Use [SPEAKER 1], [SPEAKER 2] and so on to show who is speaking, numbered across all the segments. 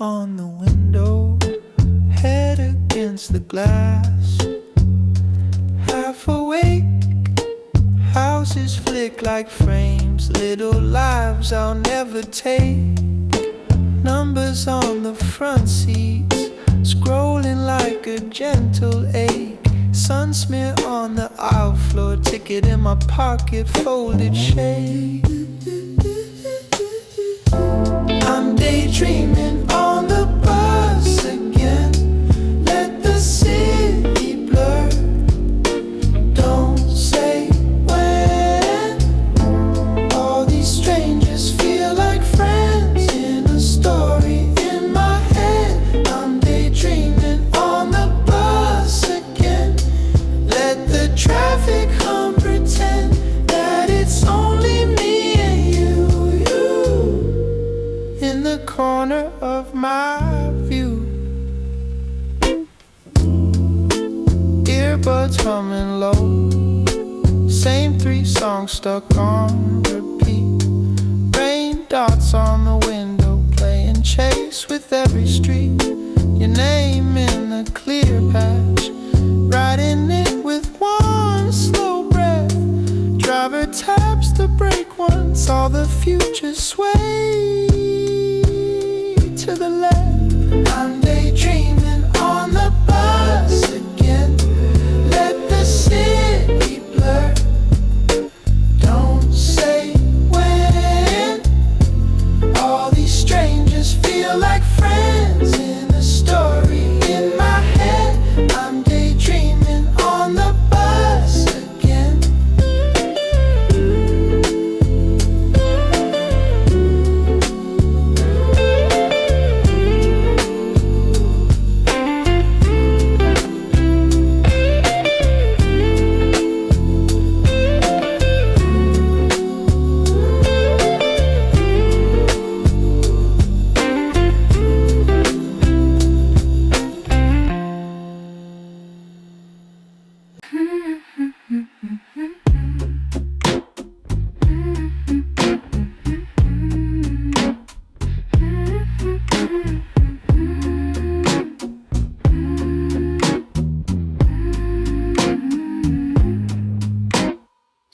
[SPEAKER 1] on the window, head against the glass. Half awake, houses flick like frames, little lives I'll never take. Numbers on the front seats, scrolling like a gentle ache. Sun smear on the aisle floor, ticket in my pocket, folded shade. I'm daydreaming on the bus again. Let the city blur. Don't say when. All these strangers feel like friends in a story in my head. I'm daydreaming on the bus again. Let the traffic hum, pretend that it's only me and you in the corner of my view. Earbuds humming low, same 3 songs stuck on repeat. Rain dots on the window, playing chase with every street. Your name in the clear patch, riding it with one slow breath. Driver taps the brake once, all the future sway to the left. I'm daydreaming on the bus again. Let the city blur. Don't say when. All these strangers feel like friends in a story in my head. I'm daydreaming on the bus again.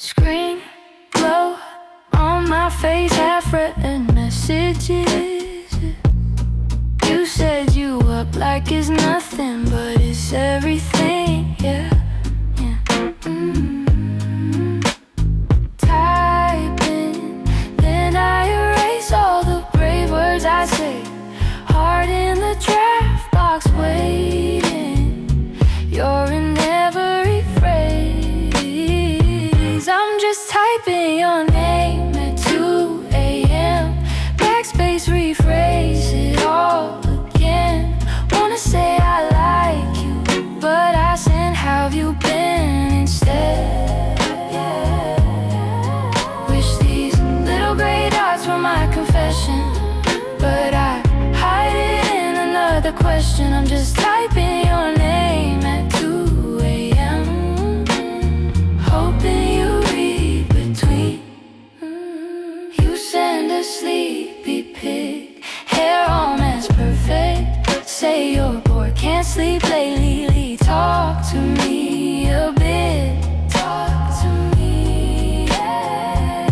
[SPEAKER 2] Screen glow on my face, half-written messages. You said you up like it's nothing, but it's everything, yeah, yeah. Typing, then I erase all the brave words I say. Heart in the draft box waiting. You're in every phrase. I'm just typing your name at 2 a.m. Backspace, rephrase it all again. Wanna say I like you, but I sent have you been instead. Wish these little gray dots were my confession, but I hide it in another question. I'm just typing your name at 2 a.m. Hoping you read between. You send a sleepy pic, hair all man's perfect. Say you're bored, can't sleep lately. Talk to me a bit. Talk to me, yeah.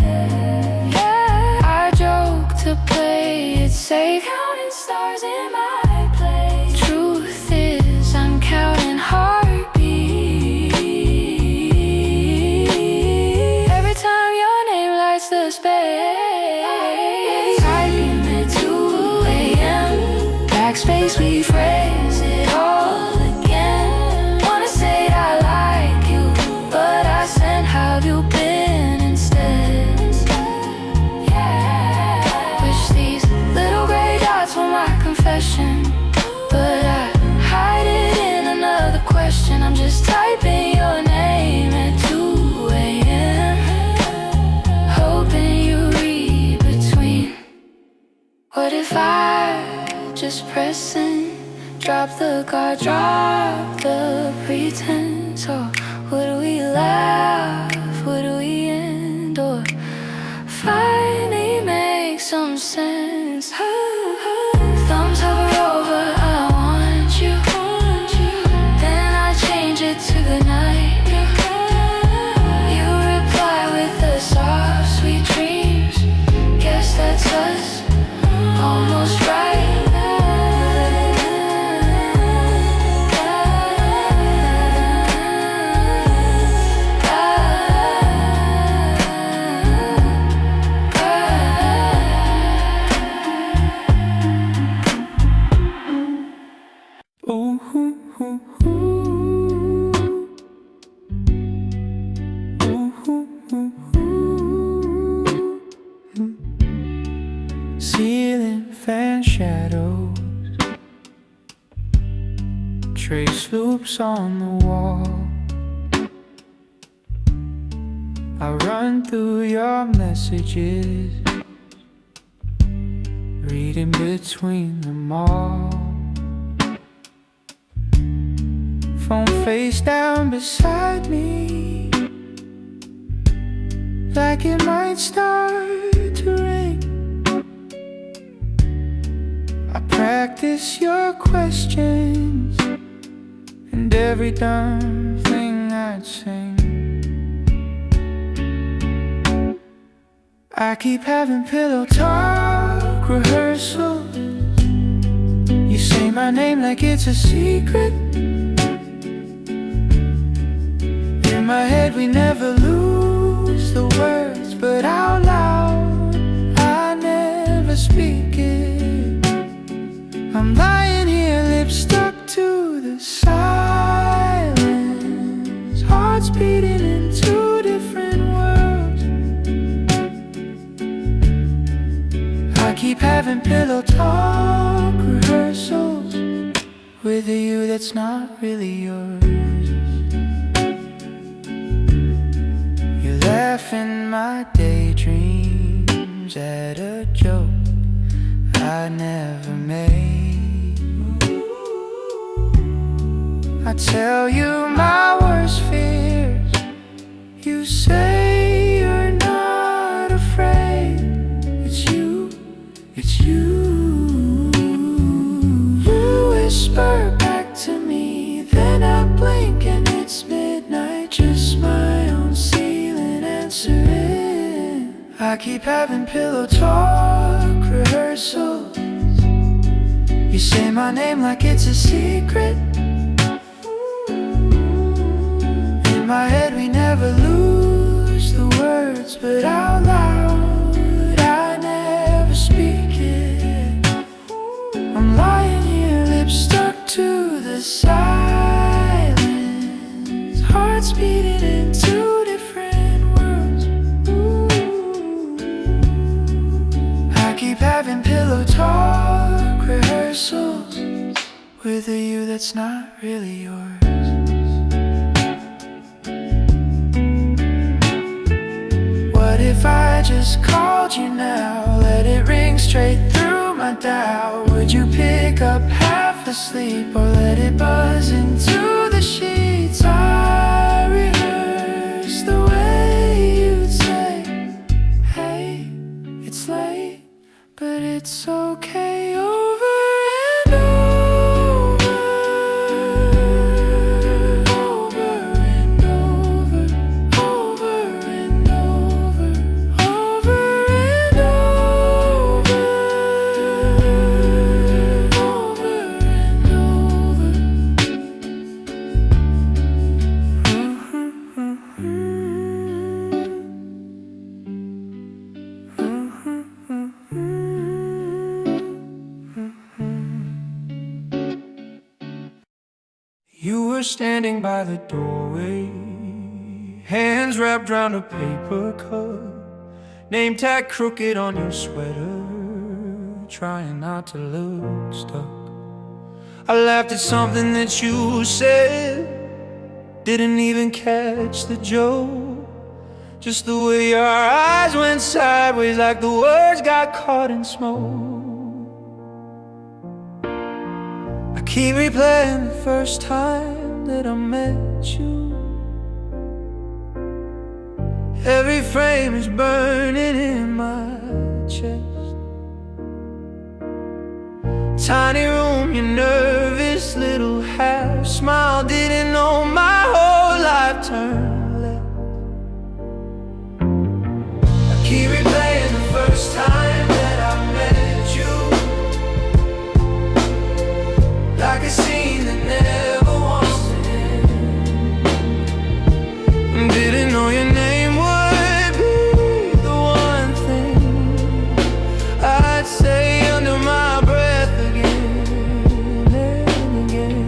[SPEAKER 2] Yeah, I joke to play it safe, counting stars in my place. Truth is, I'm counting heartbeats. Every time your name lights the space. Typing at 2 a.m. Backspace, rephrase it all again. Wanna say I like you, but I sent have you been instead. Yeah. Wish these little gray dots were my confession, but I hide it in another question. I'm just typing your name at 2 a.m. Hoping you read between. What if I just press send? Drop the guard, drop the pretense. Or would we laugh, would we end? Or finally make some sense? Thumbs hover
[SPEAKER 1] shadows, trace loops on the wall. I run through your messages, reading between them all. Phone face down beside me, like it might start to ring. I practice your questions and every darn thing I'd sing. I keep having pillow talk rehearsals. You say my name like it's a secret. In my head we never lose the words, but out loud I never speak it. I'm lying here, lips stuck to the silence, hearts beating in two different worlds. I keep having pillow talk rehearsals with a you that's not really yours. You laugh in my daydreams at a joke I never made. I tell you my worst fears, you say you're not afraid. It's you, it's you. You whisper back to me, then I blink and it's midnight. Just my own ceiling answering. I keep having pillow talk rehearsals. You say my name like it's a secret. In my head we never lose the words, but out loud I never speak it. I'm lying here, lips stuck to the silence, hearts beating in two different worlds. I keep having pillow talk rehearsals with a you that's not really yours. What if I just called you now, let it ring straight through my dial? Would you pick up half asleep or let it buzz into the sheets? I rehearse the way you'd say, hey, it's late, but it's okay. Over and over, over and over, over and over, over and over, over and over. You were standing by the doorway, hands wrapped round a paper cup, name tag crooked on your sweater, trying not to look stuck. I laughed at something that you said, didn't even catch the joke. Just the way your eyes went sideways, like the words got caught in smoke. I keep replaying the first time that I met you. Every frame is burning in my chest. Tiny room, your nervous little half smile, didn't know my whole life turned left. I keep replaying the first time that I met you, like a scene that never wants to end. Didn't know your name would be the one thing I'd say under my breath again and again.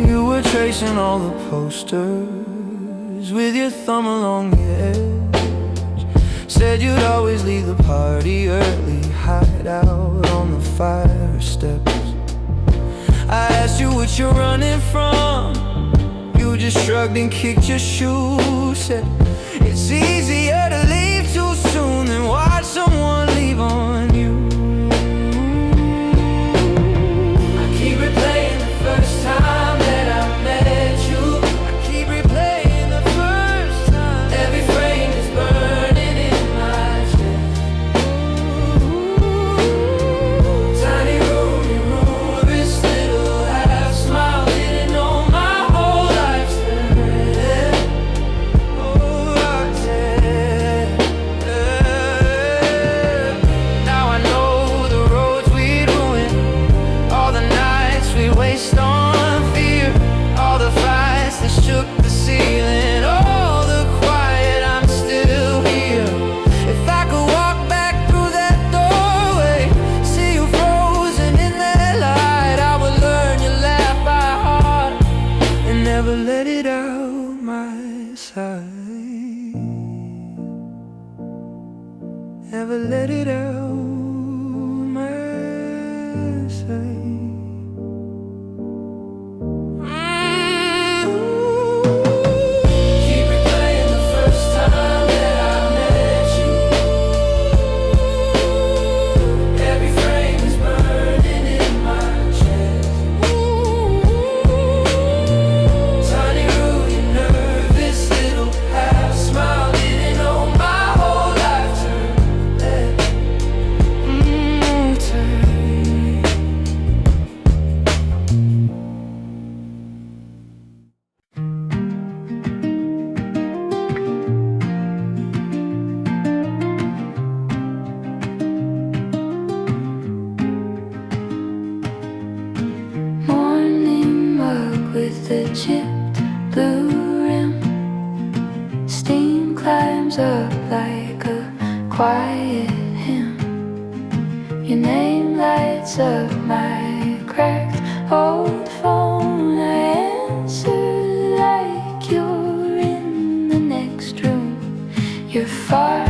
[SPEAKER 1] You were tracing all the posters with your thumb along the edge, said you'd always leave the party early, hide out on the fire steps. I asked you what you're running from. You just shrugged and kicked your shoes. Said it's easier to leave too soon than watch someone leave on you. I keep replaying the first time that I met you. I keep replaying the first time. Every frame is burning in my chest. Tiny roomy room, this little half smile didn't know my whole life's been. Oh, I did. Now I know the roads we'd ruin, all the nights we waste on fear, all the fights that shook the ceiling, all the quiet, I'm still here. If I could walk back through that doorway, see you frozen in that light, I would learn your laugh by heart and never let it out my sight. Never let it out my sight. Keep replaying the first time that I met you. Every frame is burning in my chest. Tiny room, you nervous little half smile didn't know my whole life turned left.
[SPEAKER 2] Morning mug with a chipped blue rim. Steam climbs up like a quiet hymn. Your name lights up my cracked old phone. I answer like you're in the next room. You're far,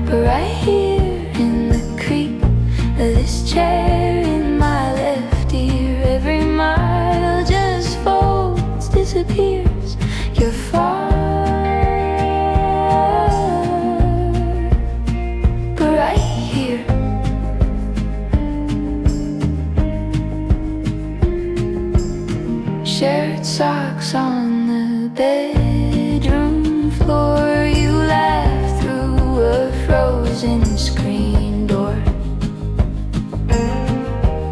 [SPEAKER 2] but right here in the creep of this chair in my left ear. Every mile just folds, disappears. You're far, but right here. Shared socks on the bedroom floor. You laugh through a frozen screen door.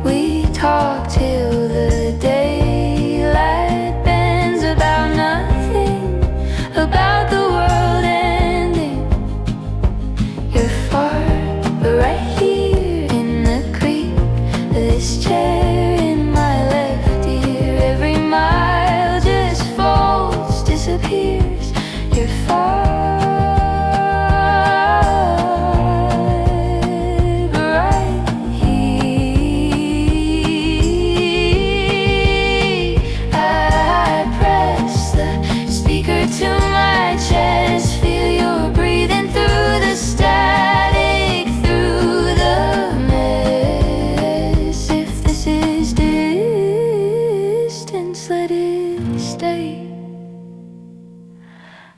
[SPEAKER 2] We talk till the daylight bends, about nothing, about the world ending. You're far, but right here in the creep of this chair in my left ear. Every mile just folds, disappears. You're far, but right here. I press the speaker to my chest, feel your breathing through the static, through the mess. If this is distance, let it stay.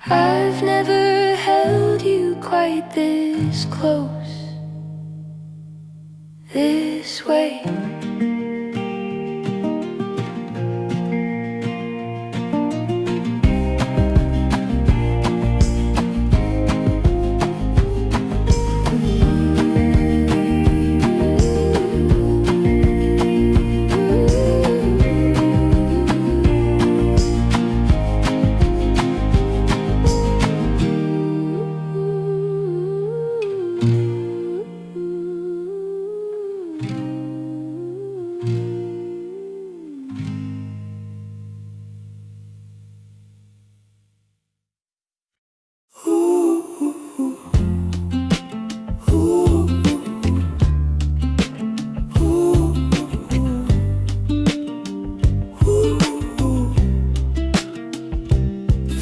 [SPEAKER 2] I've never held you quite this close, this way.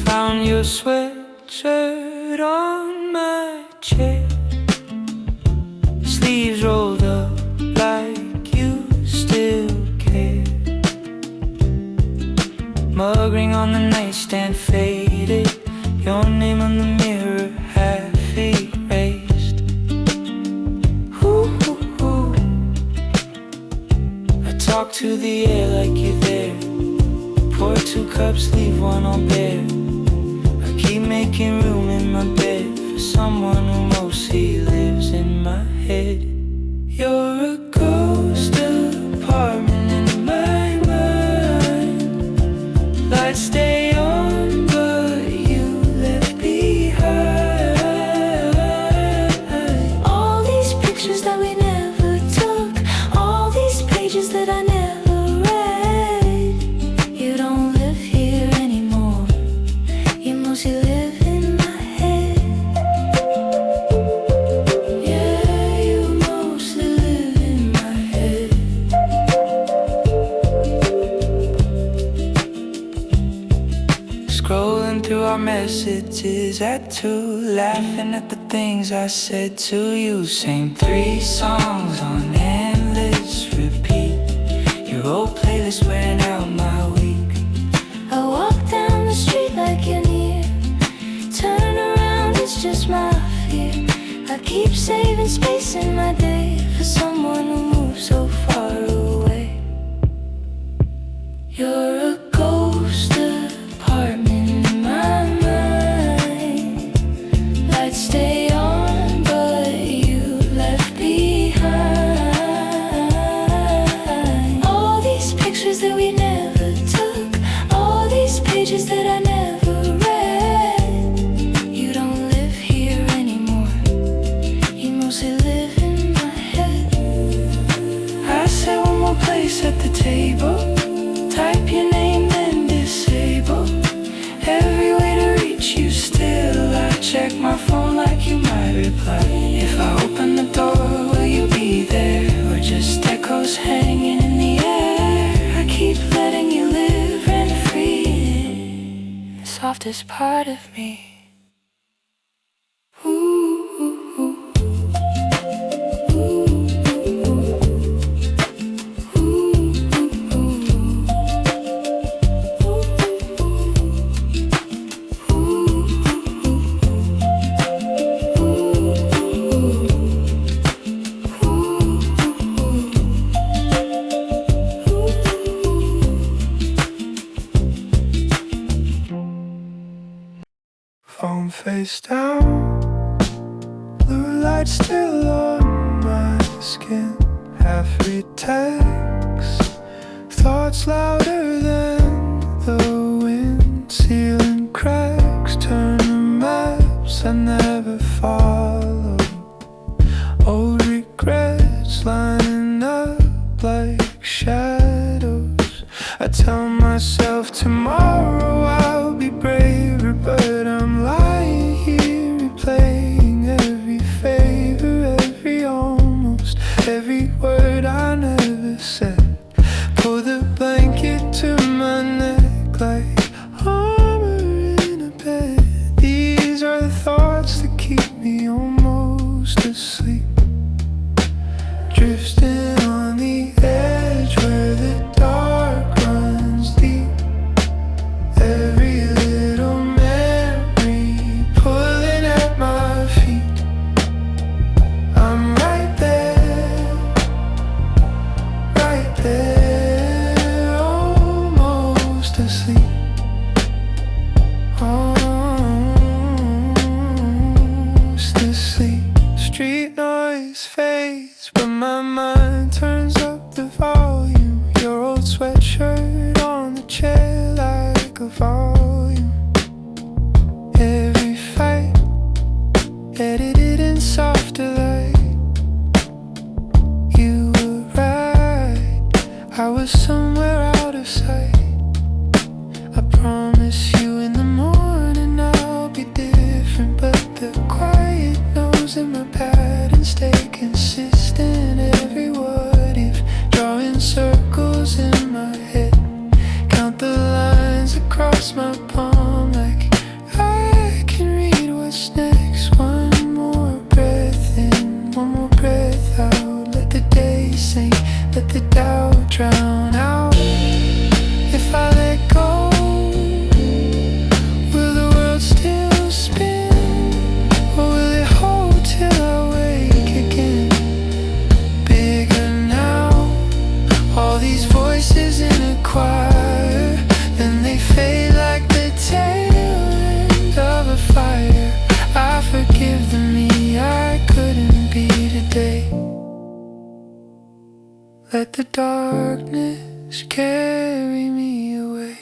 [SPEAKER 2] Found your sweatshirt on my chair.
[SPEAKER 1] talk to the air like you're there. Pour 2 cups, leave one on bare. I keep making room in my bed for someone who mostly lives in my head. You're a ghost apartment in my mind. Lights stay on, but you left behind.
[SPEAKER 2] All these pictures that we never took, all these pages that I never read. You don't live here anymore, you mostly live in my head. Yeah, you mostly live in my head.
[SPEAKER 1] Scrolling through our messages at 2, laughing at the things I said to you. Same 3 songs on endless repeat. Your old playlist wearing out my week.
[SPEAKER 2] I walk down the street like you're near. Turn around, it's just my fear. I keep saving space in my day for someone who moves so far away. You're a ghost apartment in my mind. Lights stay on, but you left behind. All these pictures that we never took, all these pages that I never read. You don't live here anymore, you mostly live in my head.
[SPEAKER 1] I said one more place at the table. Type your name, then disable every way to reach you still. I check my phone like you might reply. If I open the door, will you be there? Or just echoes hanging in the air? I keep letting you live rent free, the softest part of me. Ooh, ooh, ooh. Phone face down, blue light still on my skin. Half read text, thoughts louder than the wind. Ceiling cracks, turning maps I never followed. Old regrets lining up like shadows. I tell myself tomorrow I'll be braver, but I'm lying here replaying every favor, every almost, every word I never said. Pull the blanket to my neck like armor in a bed. These are the thoughts that keep me almost asleep. Drifting on the edge where the dark runs deep. Every little memory pulling at my feet. I'm right there, almost asleep. Almost asleep. Street noise fades, but my mind turns up the volume. Your old sweatshirt on the chair like a volume. Every fight edited in softer light. You were right, I was somewhere out of sight. I promise you in the morning I'll be different, but the quiet knows in my patterns stay consistent. Every what if, drawing circles in my head. Count the lines across my palm like I can read what's next. One more breath in, one more breath out. Let the day sink, let the doubt drown out. If I let go, will the world still spin? Or will it hold till I wake again? Bigger now, all these Let the darkness carry me away.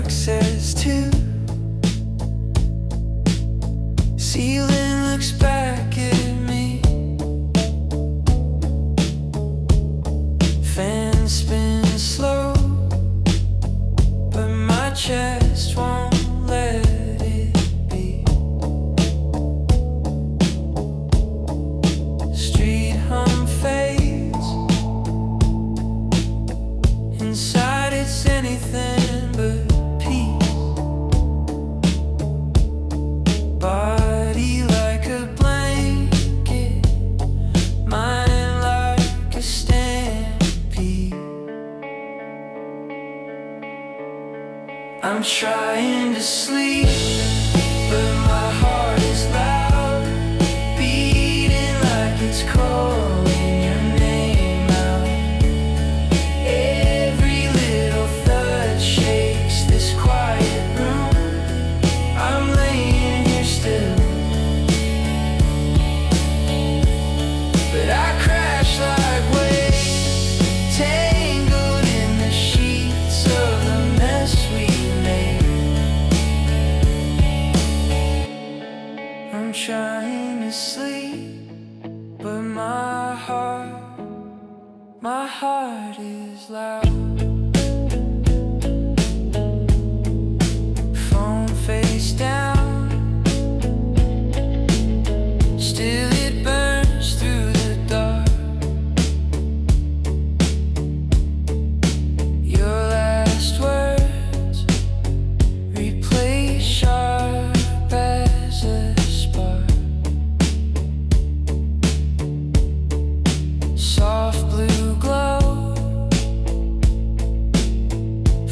[SPEAKER 1] Says 2. Ceiling looks back at me. Fan spins slow, but my chest won't let it be. Street hum fades. Inside it's anything but body like a blanket, mind like a stampede. I'm trying to sleep, but my heart is loud, beating like it's calling your name out. Every little thud shakes this quiet room. I'm laying here still, but I crash like waves, tangled in the sheets of the mess we made. I'm trying to sleep, but my heart is loud. Phone face down, still it burns through the dark. Your last words replay sharp as a spark. Soft blue glow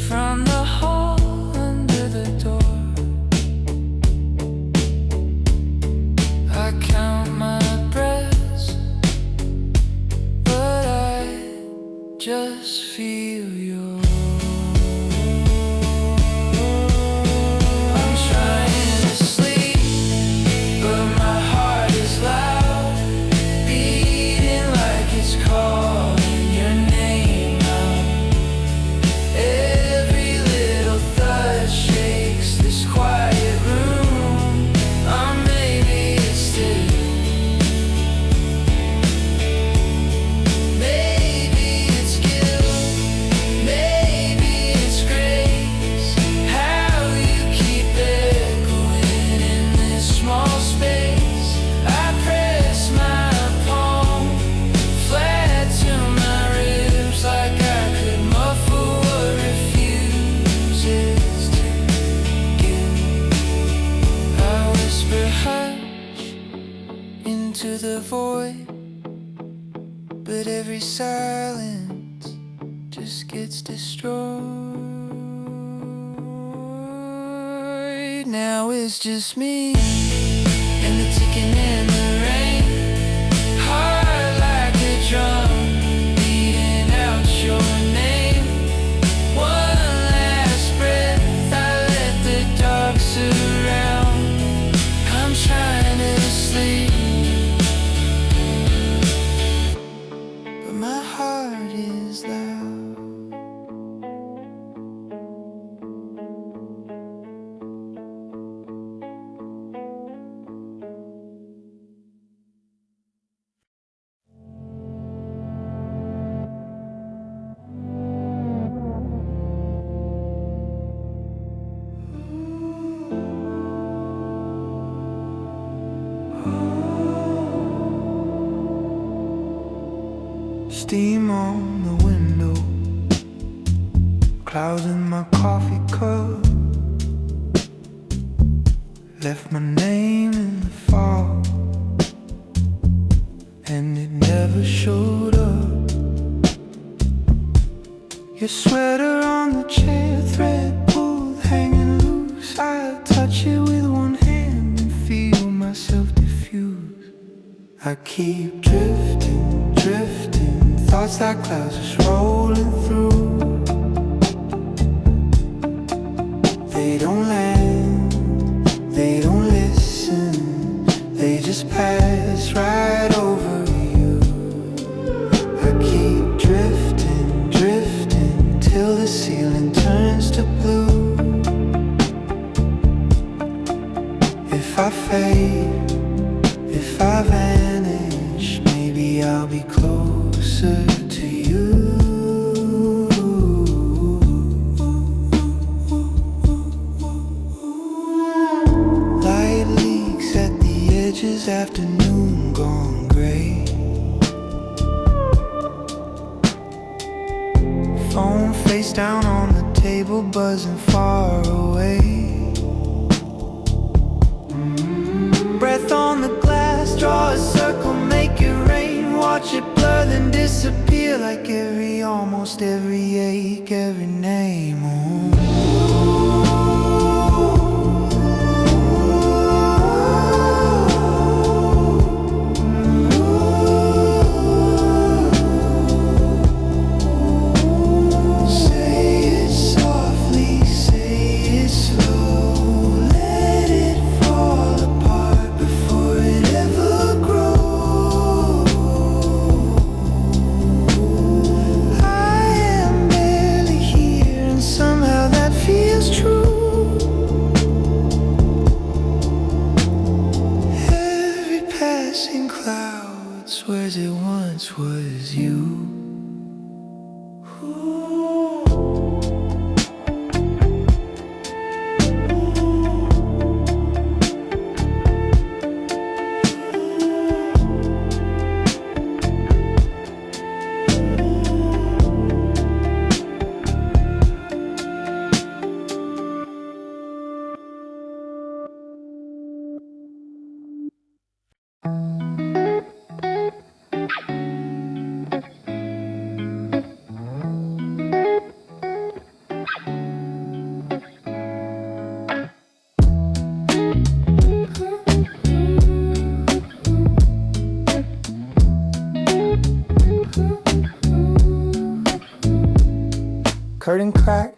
[SPEAKER 1] from the hall under the door. I count my breaths, but I just feel yours. I'm trying to sleep, but my heart is loud, beating like it's calling your name out. Every little thud shakes this quiet room. Maybe it's still, maybe it's guilt, maybe it's grace. How you keep echoing in this small space. I press my palm flat to my ribs like I could muffle what refuses to give. I whisper hush into the void, but every silence just gets destroyed. Now it's just me and the ticking in the rain. Heart like a drum, beating out your name. One last breath, I let the dark surround. I'm trying to sleep, but my heart is loud. Steam on the window, clouds in my coffee cup. Left my name in the fog, and it never showed up. Your sweater on the chair, thread pulled, hanging loose. I touch it with one hand and feel myself diffuse. I keep drifting, drifting, thoughts like clouds just rolling through. They don't land, they don't listen, they just pass right over you. I keep drifting, drifting, till the ceiling turns to blue. If I fade, if I vanish, maybe I'll be closer to you. Light leaks at the edges, afternoon gone gray. Phone face down on the table, buzzing far away. Breath on the glass, draw a circle, make it rain. Watch it blur, then disappear like almost every ache, every name. Swears it once was you. Curtain crack,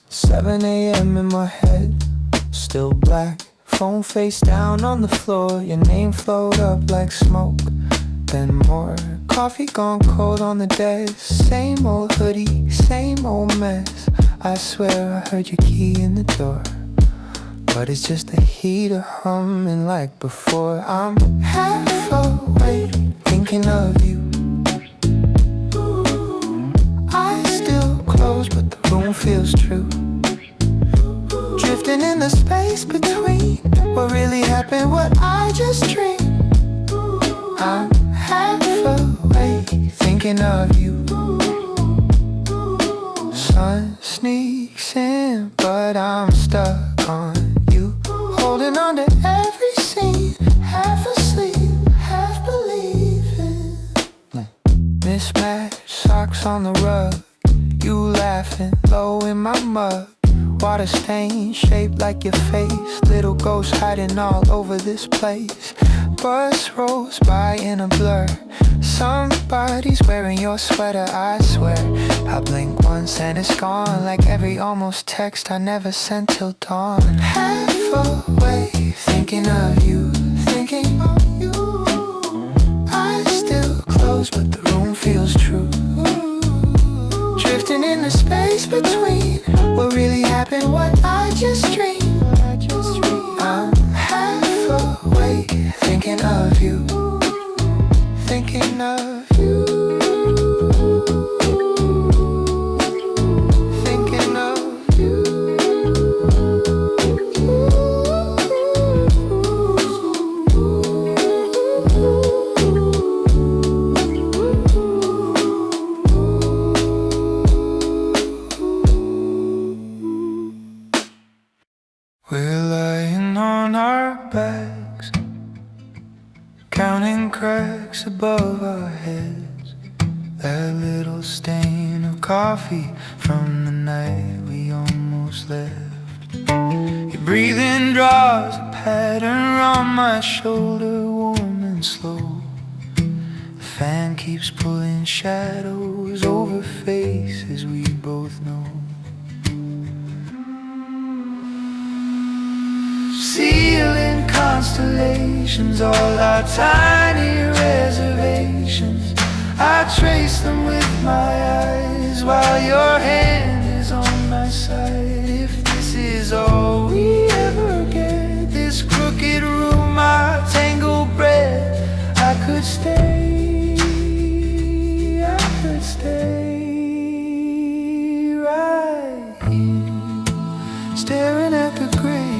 [SPEAKER 1] 7 a.m. in my head, still black. Phone face down on the floor, your name float up like smoke, then more. Coffee gone cold on the desk, same old hoodie, same old mess. I swear I heard your key in the door, but it's just the heater humming like before. I'm half awake, thinking of you. But the room feels true. Drifting in the space between what really happened, what I just dreamed. I'm half awake, thinking of you. Sun sneaks in, but I'm stuck on you. Holding on to every scene, half asleep, half believing. Mismatched socks on the rug, you laughing low in my mug. Water stain shaped like your face, little ghosts hiding all over this place. Bus rolls by in a blur, somebody's wearing your sweater, I swear. I blink once and it's gone, like every almost text I never sent till dawn. Half awake, thinking of you, thinking of you. Eyes still closed but the room feels true. Drifting in the space between what really happened, what I just dreamed. I'm half awake, thinking of you, thinking of you, thinking of you. that little stain of coffee from the night we almost left. Your breathing draws a pattern on my shoulder, warm and slow. The fan keeps pulling shadows over faces we both know. Sealing constellations, all our tiny reservations, I trace them with my eyes while your hand is on my side. If this is all we ever get, this crooked room, our tangled bread, I could stay right here, staring at the grave.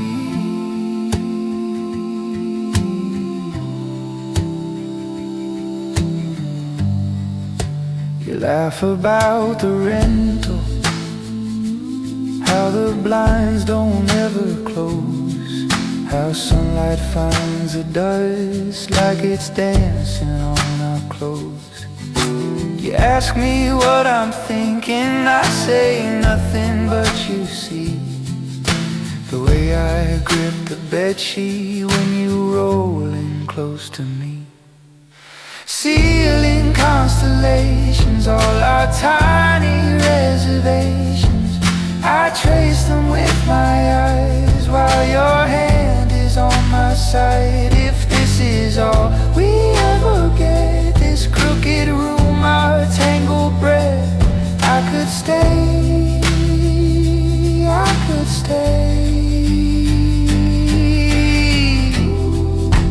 [SPEAKER 1] You laugh about the rental, how the blinds don't ever close, how sunlight finds the dust like it's dancing on our clothes. You ask me what I'm thinking, I say nothing, but you see the way I grip the bedsheet when you roll in close to me. Sealing constellations, all our tiny reservations, I trace them with my eyes while your hand is on my side. If this is all we ever get, this crooked room, our tangled bread, I could stay.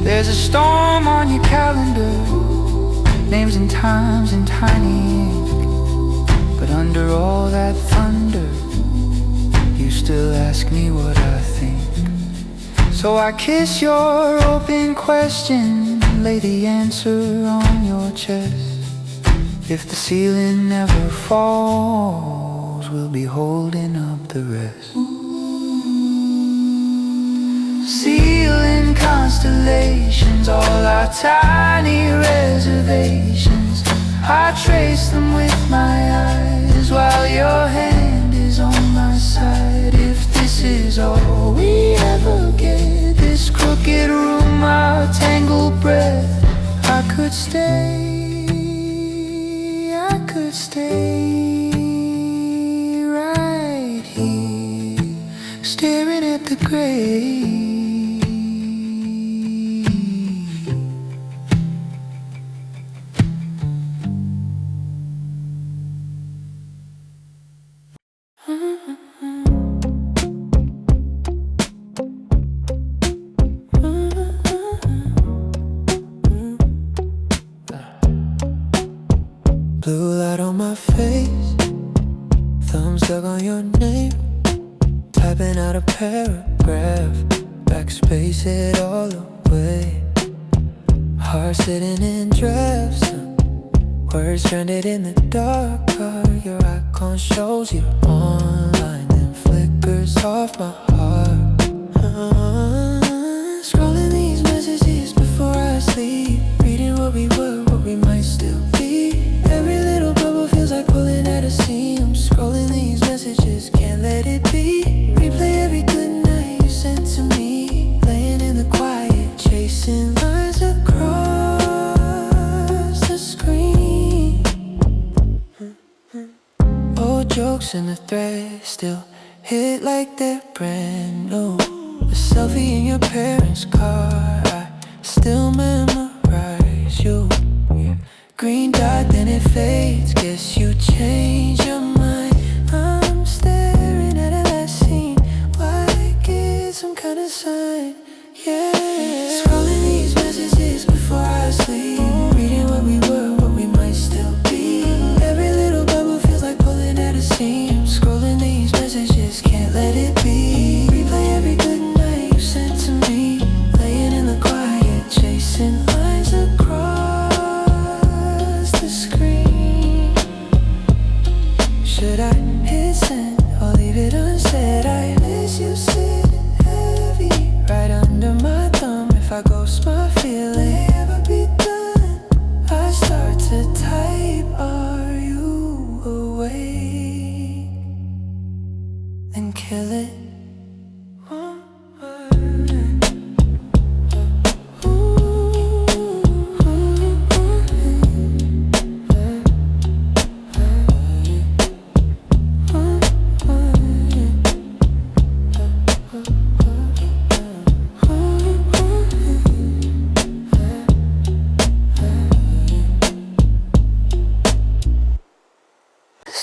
[SPEAKER 1] There's a storm on your calendar, names and times in tiny ink, but under all that thunder, you still ask me what I think. So I kiss your open question, lay the answer on your chest. If the ceiling never falls, we'll be holding up the rest. Sealing constellations, all our tiny reservations, I trace them with my eyes while your hand is on my side. If this is all we ever get, this crooked room, our tangled breath, I could stay right here, staring at the grave. Blue light on my face, thumbs stuck on your name, typing out a paragraph, backspace it all away. Heart sitting in drafts, words stranded in the dark. Your icon shows you online, then flickers off my heart. Scrolling these messages before I sleep, reading what we were, what we might still be. Every little bubble feels like pulling at a seam. Scrolling these messages, can't let it be. Replay every good night you sent to me, laying in the quiet, chasing lines across the screen. Old jokes in the thread still hit like they're brand new. A selfie in your parents' car, I still memorize you. Green dot, then it fades, guess you changed your mind. I'm staring at a last scene, why get some kind of sign? Yeah. Scrolling these messages before I sleep, reading what we were, what we might still be. Every little bubble feels like pulling at a seam. Scrolling these messages, can't let it be. Replay every good night you sent to me, laying in the quiet, chasing lines across the screen.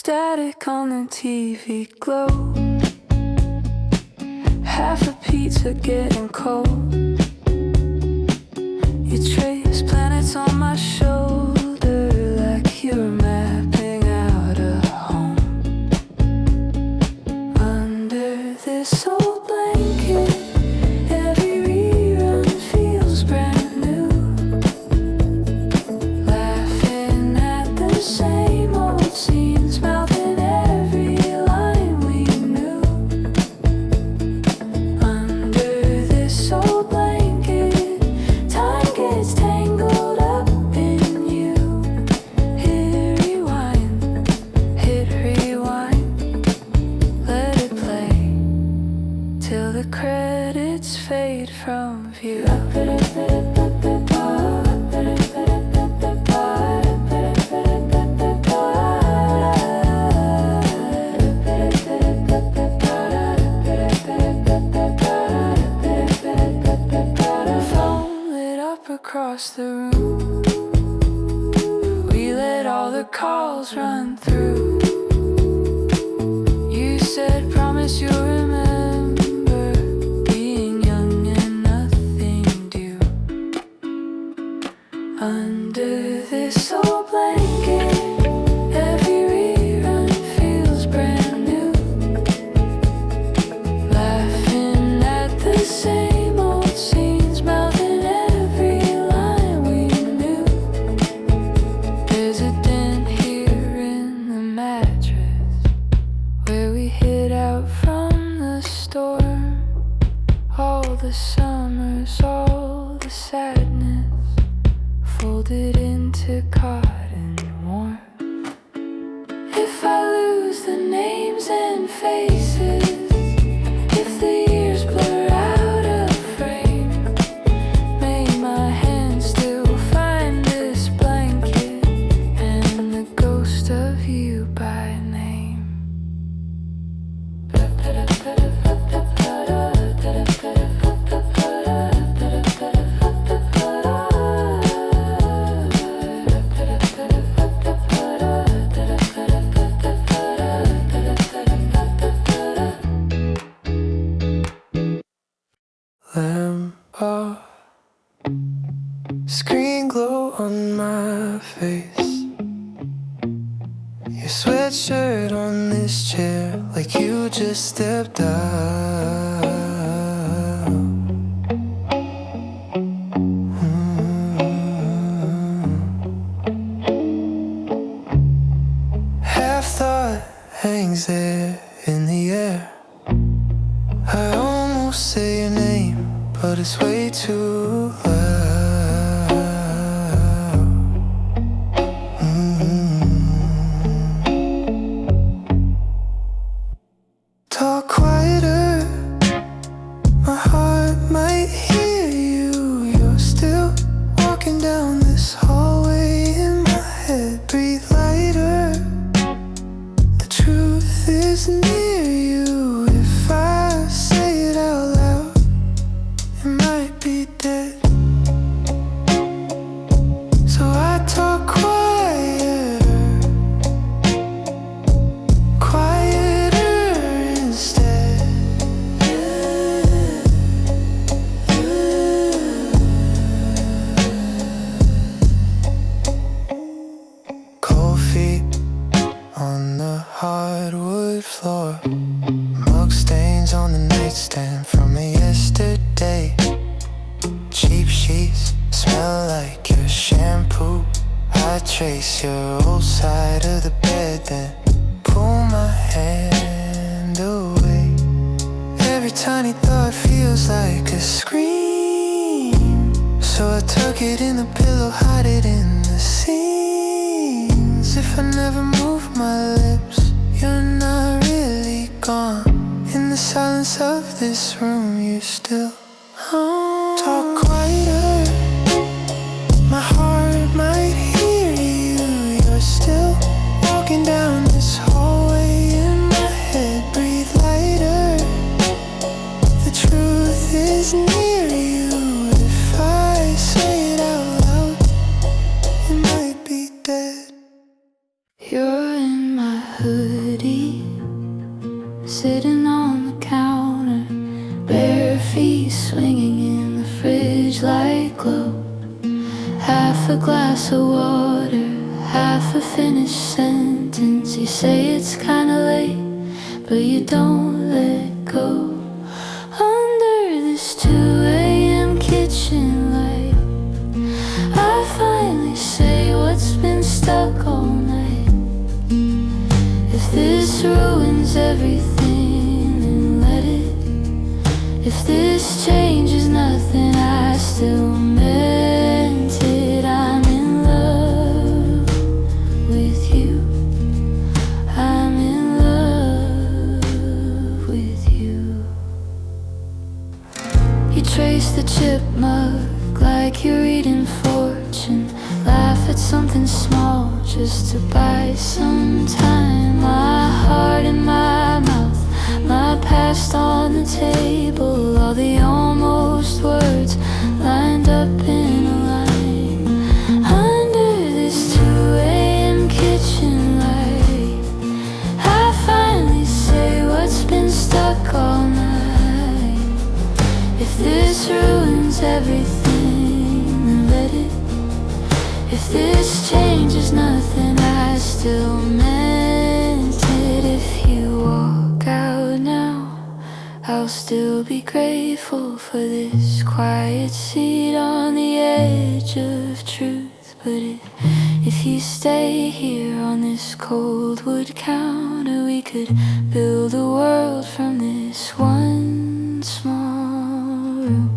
[SPEAKER 2] static on the TV globe. Half a pizza getting cold. You trace planets on my shoulder like you're mapping out a home. Under this old blanket, every rerun feels brand new. Laughing at the same old scenes, mouthing every line we knew. Under this old blanket, time gets tangled up in you. Hit rewind, let it play till the credits fade from view. Phone lit up across the room. We let all the calls run through. You said, promise you'll remember being young and nothing due. Under this old blanket, every rerun feels brand new. Laughing at the same old scenes, mouthing every line we knew. There's a dent here in the mattress where we hid out from the storm. All the summers, all the sadness, folded into cotton warm. If I lose the names and faces, if the years blur out of frame, may my hand still find this blanket and the ghost of you by name.
[SPEAKER 1] Lamp off, screen glow on my face. Your sweatshirt on this chair, like you just stepped out. Half thought hangs there in the air. I almost say your name, but it's way too loud. Talk quieter, my heart might hear you. You're still walking down this hallway in my head. Breathe lighter, the truth is near you. If I say it out loud, it might be dead. So I talk quieter instead. Cold feet on the hardwood floor, mug stains on the nightstand from yesterday. Cheap sheets smell like your shampoo. I trace your old side of the bed, then pull my hand away. Every tiny thought feels like a scream, so I tuck it in the pillow, hide it in the seams. If I never move my lips, you're not really gone. In the silence of this room, you're still home. Talk quieter, my heart might hear you. You're still walking down this hallway in my head. Breathe lighter, the truth is near you. If I say it out loud, it might be dead.
[SPEAKER 2] You're in my hood. sitting on the counter, bare feet swinging in the fridge light glow. Half a glass of water, half a finished sentence. You say it's kinda late, but you don't let go. Under this 2 a.m. kitchen light, I finally say what's been stuck all night. If this ruins everything, then let it. If this changes nothing, I still meant it. I'm in love with you. I'm in love with you. You trace the chip mug like you're reading fortune. Laugh at something small just to buy some time. My heart in my mouth, my past on the table. All the almost words lined up in a line. Under this 2 a.m. kitchen light, I finally say what's been stuck all night. If this ruins everything, then let it. If this changes nothing, I still meant it. If you walk out now, I'll still be grateful for this quiet seat on the edge of truth. But if you stay here on this cold wood counter, we could build a world from this one small room.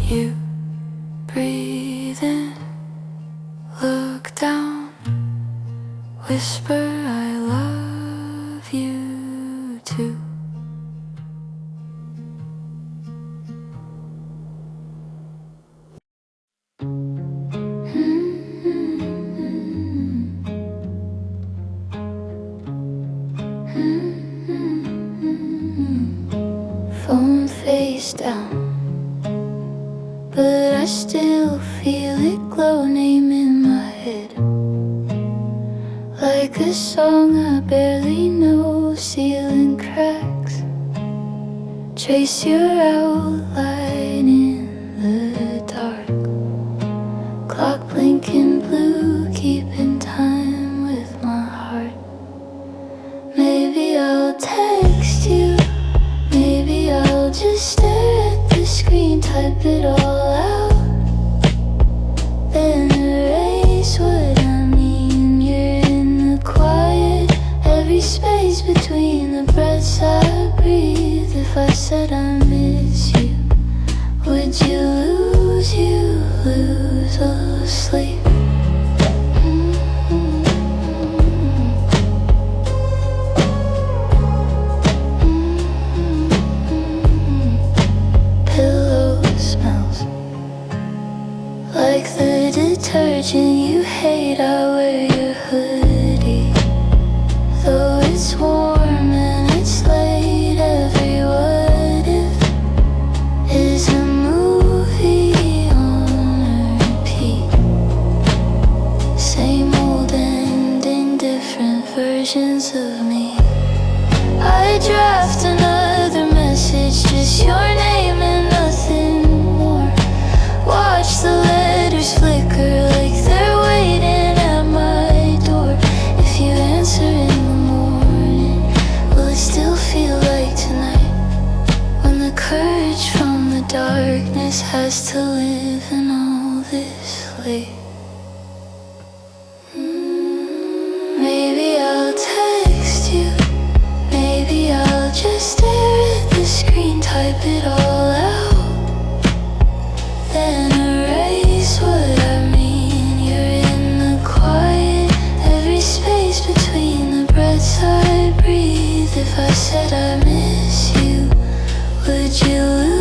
[SPEAKER 2] You breathe in, look down, whisper I love you too. Phone face down, but I still feel it glow. Name in my head, like a song I barely know. Ceiling cracks, trace your outline in the dark. Clock blinking blue, keeping time with my heart. Maybe I'll text you, maybe I'll just stare at the screen, type it all out, then erase what I mean. You're in the quiet, every space between the breaths I breathe. If I said I miss you, would you lose all sleep? Pillow smells like the detergent you hate. I wear your hoodie, though it's warm and it's late. Every what if is a movie on repeat. Same old ending, different versions of me. I draft another message, just your name and nothing more. Watch the letters flicker like they're waiting at my door. If you answer in the morning, will it still feel like tonight? When the courage from the darkness has to live in all this light. Maybe I'll text you, maybe I'll just stare at the screen, type it all out, then erase what I mean. You're in the quiet, every space between the breaths I breathe. If I said I miss you, would you lose